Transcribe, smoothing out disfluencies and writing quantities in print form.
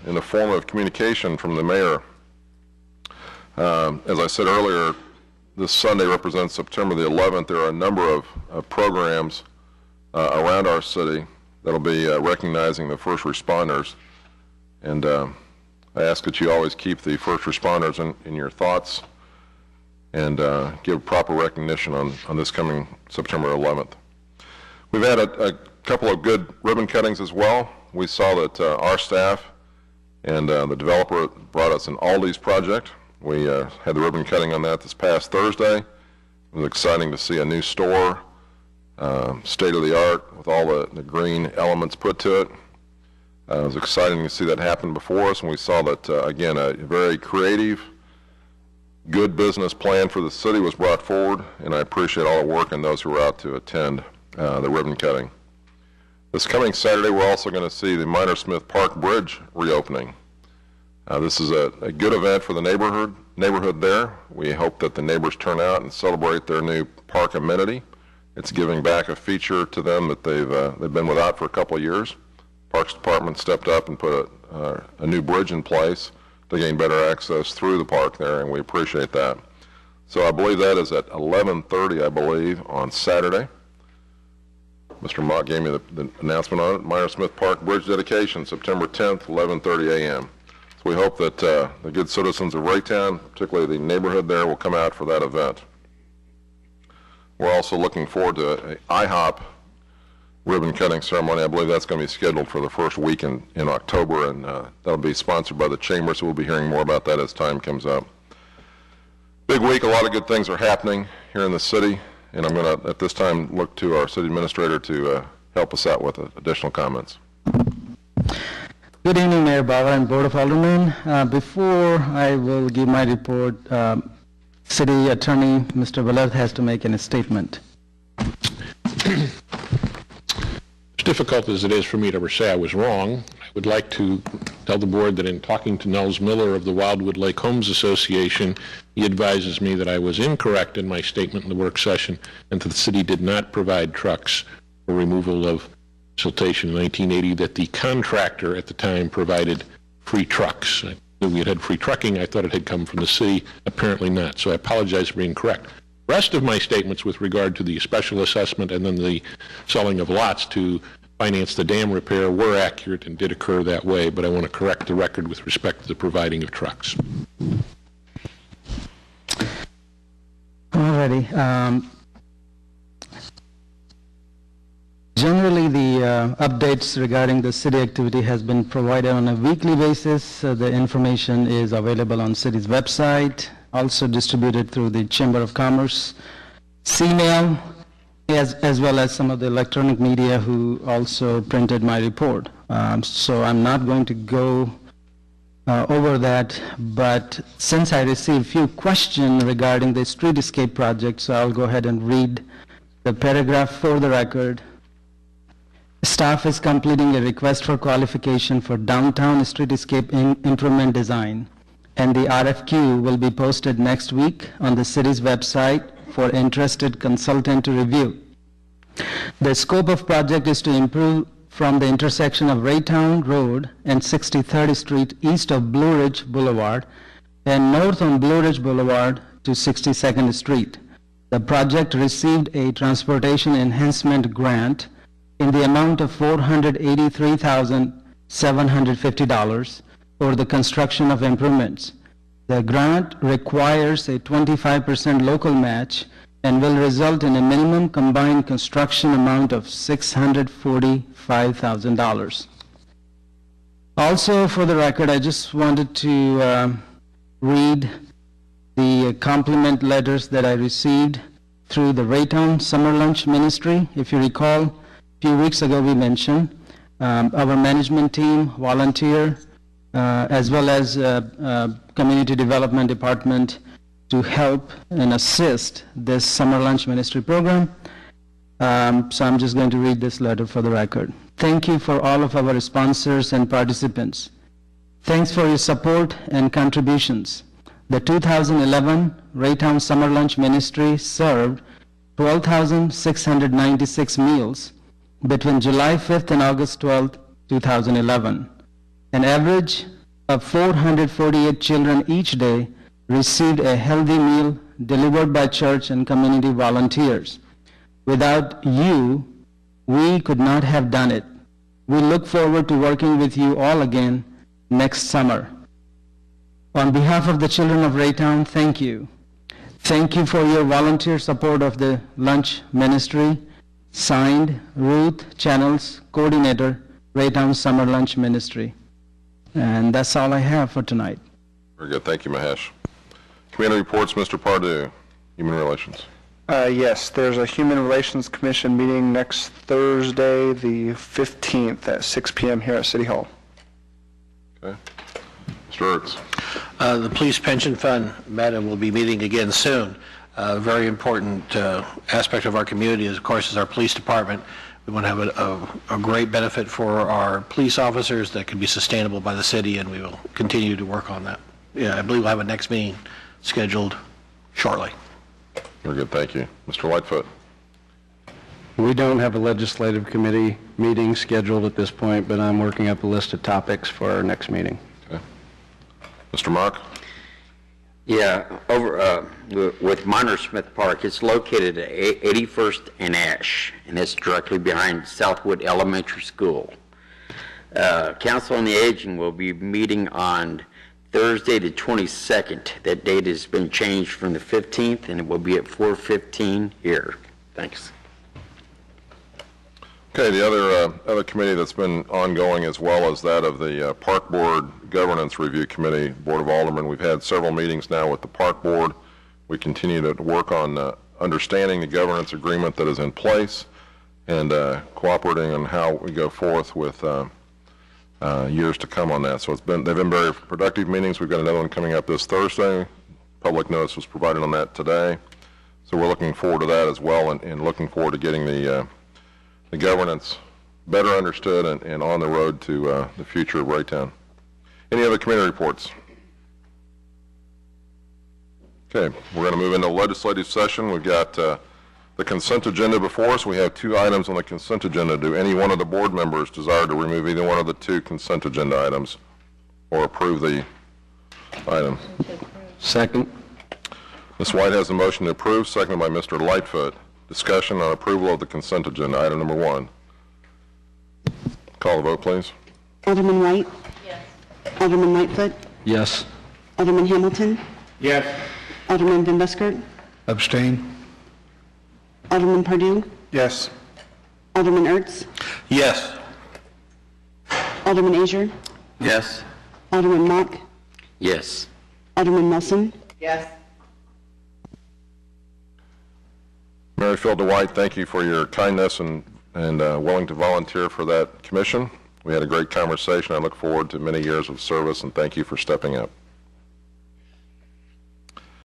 in the form of communication from the mayor. As I said earlier, this Sunday represents September the 11th. There are a number of programs around our city that will be recognizing the first responders. And I ask that you always keep the first responders in your thoughts and give proper recognition on this coming September 11th. We've had a couple of good ribbon cuttings as well. We saw that our staff and the developer brought us an Aldi's project. We had the ribbon cutting on that this past Thursday. It was exciting to see a new store, state-of-the-art, with all the green elements put to it. It was exciting to see that happen before us, and we saw that, again, a very creative, good business plan for the city was brought forward, and I appreciate all the work and those who were out to attend the ribbon cutting. This coming Saturday, we're also going to see the Minor Smith Park Bridge reopening. This is a good event for the neighborhood there. We hope that the neighbors turn out and celebrate their new park amenity. It's giving back a feature to them that they've been without for a couple of years. Parks Department stepped up and put a new bridge in place to gain better access through the park there, and we appreciate that. So I believe that is at 11:30, I believe, on Saturday. Mr. Mott gave me the announcement on it. Minor Smith Park Bridge dedication, September 10th, 11:30 a.m. So we hope that the good citizens of Raytown, particularly the neighborhood there, will come out for that event. We're also looking forward to an IHOP ribbon cutting ceremony. I believe that's going to be scheduled for the first week in October, and that'll be sponsored by the Chamber, so we'll be hearing more about that as time comes up. Big week, a lot of good things are happening here in the city, and I'm going to, at this time, look to our city administrator to help us out with additional comments. Good evening, Mayor Bauer and Board of Aldermen. Before I will give my report, City Attorney Mr. Willard has to make a statement. As difficult as it is for me to ever say I was wrong, I would like to tell the board that in talking to Nels Miller of the Wildwood Lake Homes Association, he advises me that I was incorrect in my statement in the work session and that the city did not provide trucks for removal of siltation in 1980, that the contractor at the time provided free trucks. I knew we had had free trucking. I thought it had come from the city. Apparently not. So I apologize for being correct. The rest of my statements with regard to the special assessment and then the selling of lots to finance the dam repair were accurate and did occur that way, but I want to correct the record with respect to the providing of trucks. Alrighty. Generally, the updates regarding the city activity has been provided on a weekly basis. The information is available on city's website, also distributed through the Chamber of Commerce, CMail, as well as some of the electronic media who also printed my report. So I'm not going to go over that, but since I received a few questions regarding the streetscape project, so I'll go ahead and read the paragraph for the record. Staff is completing a request for qualification for downtown streetscape improvement design, and the RFQ will be posted next week on the city's website for interested consultant to review. The scope of project is to improve from the intersection of Raytown Road and 63rd Street east of Blue Ridge Boulevard and north on Blue Ridge Boulevard to 62nd Street. The project received a transportation enhancement grant in the amount of $483,750 for the construction of improvements. The grant requires a 25% local match and will result in a minimum combined construction amount of $645,000. Also, for the record, I just wanted to read the compliment letters that I received through the Raytown Summer Lunch Ministry. If you recall, a few weeks ago we mentioned our management team, volunteer, as well as community development department to help and assist this summer lunch ministry program. So I'm just going to read this letter for the record. Thank you for all of our sponsors and participants. Thanks for your support and contributions. The 2011 Raytown Summer Lunch Ministry served 12,696 meals between July 5th and August 12th, 2011. An average of 448 children each day received a healthy meal delivered by church and community volunteers. Without you, we could not have done it. We look forward to working with you all again next summer. On behalf of the children of Raytown, thank you. Thank you for your volunteer support of the lunch ministry. Signed, Ruth Channels, Coordinator, Raytown Summer Lunch Ministry. And that's all I have for tonight. Very good. Thank you, Mahesh. Community reports, Mr. Pardue, Human Relations. Yes, there's a Human Relations Commission meeting next Thursday, the 15th at 6 p.m. here at City Hall. Okay. Mr. Ertz. The Police Pension Fund, Madam, will be meeting again soon. A very important aspect of our community, is, of course, is our police department. We want to have a great benefit for our police officers that can be sustainable by the city, and we will continue to work on that. Yeah, I believe we'll have a next meeting scheduled shortly. Very good. Thank you. Mr. Lightfoot. We don't have a legislative committee meeting scheduled at this point, but I'm working up a list of topics for our next meeting. Okay. Mr. Mock. Yeah, over with Minor Smith Park, it's located at 81st and Ash, and it's directly behind Southwood Elementary School. Council on the Aging will be meeting on Thursday the 22nd. That date has been changed from the 15th, and it will be at 4:15 here. Thanks. Okay, the other committee that's been ongoing as well as that of the Park Board Governance Review Committee, Board of Aldermen. We've had several meetings now with the Park Board. We continue to work on understanding the governance agreement that is in place and cooperating on how we go forth with years to come on that. So they've been very productive meetings. We've got another one coming up this Thursday. Public notice was provided on that today. So we're looking forward to that as well, and looking forward to getting the governance better understood and on the road to the future of Raytown. Any other community reports? Okay, we're going to move into legislative session. We've got the consent agenda before us. We have 2 items on the consent agenda. Do any one of the board members desire to remove either one of the 2 consent agenda items or approve the item? Second. Ms. White has a motion to approve, seconded by Mr. Lightfoot. Discussion on approval of the consent agenda, item number 1. Call the vote, please. Alderman White? Yes. Alderman Lightfoot? Yes. Alderman Hamilton? Yes. Alderman Van Buskirk? Abstain. Alderman Pardue? Yes. Alderman Ertz? Yes. Alderman Azier? Yes. Alderman Mock? Yes. Alderman Nelson? Yes. Maryfield DeWhite, thank you for your kindness and willing to volunteer for that commission. We had a great conversation. I look forward to many years of service, and thank you for stepping up.